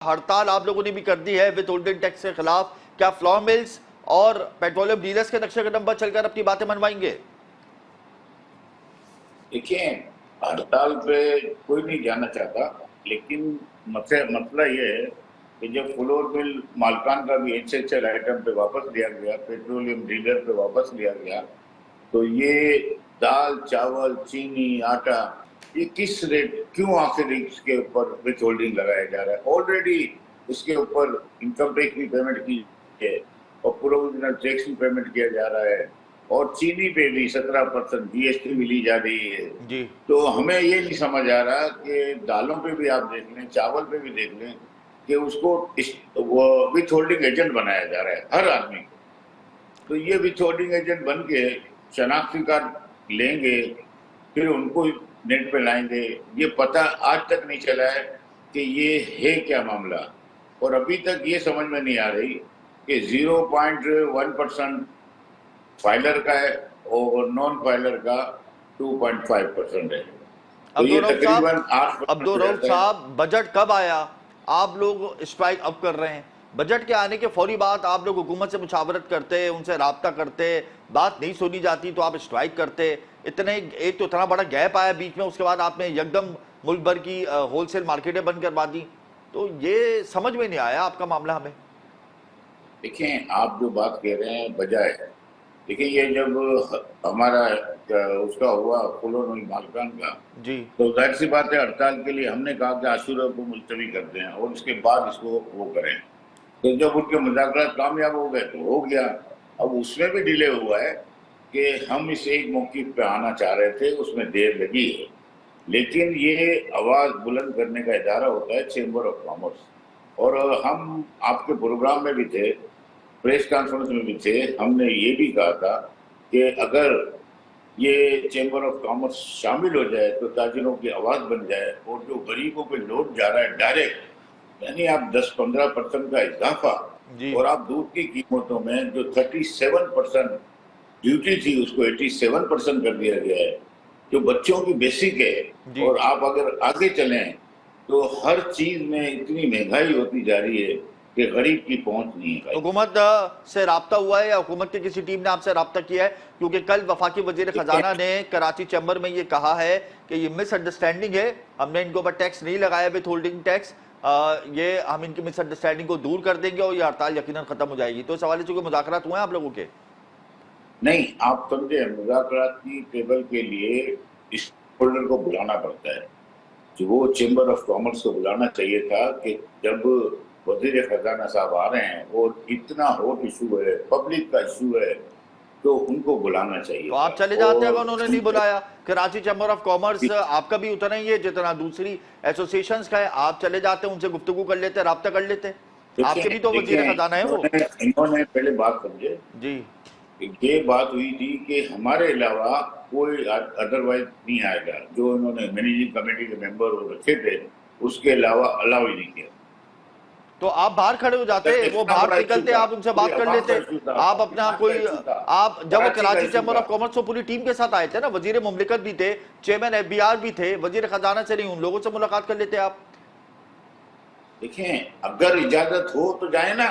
ہڑتال آپ لوگوں نے بھی کر دی ہے وتھ ہولڈنگ ٹیکس کے خلاف، کیا فلور ملز اور پیٹرولیم ڈیلرز کے نقشے قدم پر چل کر اپنی باتیں منوائیں گے؟ دیکھیں، ہڑتال پہ کوئی نہیں جانا چاہتا، لیکن مسئلہ یہ ہے کہ جب فلور مل مالکان کا بھی HHL آئٹم پہ واپس لیا گیا، پیٹرولیم ڈیلر پہ واپس لیا گیا، تو یہ دال، چاول، چینی، آٹا، یہ کس ریٹ کیوں آخر اس کے اوپر وتھ ہولڈنگ لگایا جا رہا ہے؟ آلریڈی اس کے اوپر انکم ٹیکس بھی پیمنٹ کی ہے اور پروویژنل ٹیکس بھی پیمنٹ کیا جا رہا ہے، اور چینی پہ بھی 17% GST بھی لی جا رہی ہے۔ جی تو ہمیں یہ نہیں سمجھ آ رہا کہ دالوں پہ بھی آپ دیکھ لیں، چاول پہ بھی دیکھ لیں کہ اس کو وتھ ہولڈنگ ایجنٹ بنایا جا رہا ہے ہر آدمی کو۔ تو یہ وتھ ہولڈنگ ایجنٹ بن کے شناختی کارڈ لیں گے، پھر ان کو نیٹ پہ لائیں گے، یہ پتہ آج تک نہیں چلا ہے کہ یہ ہے کیا معاملہ، اور ابھی تک یہ سمجھ میں نہیں آ رہی کہ 0.1% فائلر کا ہے اور نان فائلر کا 2.5% ہے، تو یہ تقریباً 8% ہو عبدالرؤف جاتا ہے۔ صاحب، بجٹ کب آیا؟ آپ لوگ اسٹرائک اب کر رہے ہیں، بجٹ کے آنے کے فوری بعد آپ لوگ حکومت سے مشاورت کرتے، ان سے رابطہ کرتے، بات نہیں سنی جاتی تو آپ اسٹرائک کرتے، ایک تو اتنا بڑا گیپ آیا بیچ میں، اس کے بعد آپ نے یکدم ملک بھر کی ہول سیل مارکیٹیں بند کروا دی، تو یہ سمجھ میں نہیں آیا آپ کا معاملہ ہمیں۔ دیکھیں، آپ جو بات کہہ رہے ہیں بجائے، دیکھیں یہ جب ہمارا اس کا ہوا فلور مل مالکان کا، جی تو ظاہر سی بات ہے ہڑتال کے لیے ہم نے کہا کہ عاشورہ کو ملتوی کر دیں اور اس کے بعد اس کو وہ کریں، تو جب ان کے مذاکرات کامیاب ہو گئے تو ہو گیا۔ اب اس میں بھی ڈیلے ہوا ہے کہ ہم اس ایک موقف پہ آنا چاہ رہے تھے، اس میں دیر لگی ہے، لیکن یہ آواز بلند کرنے کا ادارہ ہوتا ہے چیمبر آف کامرس، اور ہم آپ کے پروگرام میں بھی تھے، پریس کانفرنس میں بھی تھے، ہم نے یہ بھی کہا تھا کہ اگر یہ چیمبر آف کامرس شامل ہو جائے تو تاجروں کی آواز بن جائے، اور جو غریبوں پہ لوٹ جا رہا ہے ڈائریکٹ، یعنی آپ 10-15% کا اضافہ، جی اور آپ دودھ کی قیمتوں میں جو 37% ڈیوٹی تھی اس کو 87% کر دیا گیا ہے، جو بچوں کی بیسک ہے، جی اور آپ اگر آگے چلیں تو ہر چیز میں اتنی مہنگائی ہوتی جا رہی ہے کہ غریب کی پہنچ نہیں ہے۔ حکومت سے رابطہ ہوا ہے یا حکومت کی کسی ٹیم نے آپ سے رابطہ کیا ہے؟ کیونکہ کل وفاقی وزیر خزانہ نے کراچی چیمبر میں یہ کہا ہے کہ یہ مس انڈرسٹینڈنگ ہے، ہم نے ان کے اوپر ٹیکس نہیں لگایا وتھ ہولڈنگ ٹیکس، یہ ہم ان کی مس انڈرسٹینڈنگ کو دور کر دیں گے اور یہ ہڑتال یقیناً ختم ہو جائے گی، تو اس حوالے سے کوئی مذاکرات ہوئے ہیں آپ لوگوں کے؟ نہیں، آپ سمجھے، مذاکرات کی ٹیبل کے لیے اس ہولڈر کو بلانا پڑتا ہے، جو وہ چیمبر آف کامرس کو بلانا چاہیے تھا کہ جب وزیر خزانہ صاحب آ رہے ہیں اور اتنا ہاٹ ایشو ہے، پبلک کا ایشو ہے، تو ان کو بلانا چاہیے تو تھا۔ آپ چلے جاتے اگر اور انہوں نے نہیں بلایا؟ کراچی چیمبر آف کامرس آپ کا بھی اتنا ہی ہے جتنا دوسری ایسوسیشنز کا ہے، آپ چلے جاتے ان سے گفتگو کر لیتے، رابطہ کر لیتے، آپ کے بھی تو وزیر خزانہ ہیں وہ۔ انہوں نے پہلے بات سمجھے، جی یہ بات ہوئی تھی کہ ہمارے علاوہ کوئی ادروائز نہیں آئے گا، جو انہوں نے مینیجنگ کمیٹی کے ممبر رکھے تھے اس کے علاوہ الاؤ ہی نہیں کیا۔ تو آپ باہر کھڑے ہو جاتے، وہ اتنا باہر بڑا ایشو نکلتے، تھا، آپ ان سے پوری بات کر عوام کا لیتے، ایشو تھا، آپ اپنا پاکستان کا کوئی، ایشو تھا، آپ جب کراچی کا کراچی ایشو چیمبر تھا۔ آف کامرس تو پوری ٹیم کے ساتھ آئے تھے نا، وزیر مملکت بھی تھے، چیئرمین FBR بھی تھے، وزیر خزانہ سے نہیں ان لوگوں سے ملاقات کر لیتے آپ؟ دیکھیں، اگر اجازت ہو تو جائیں نا۔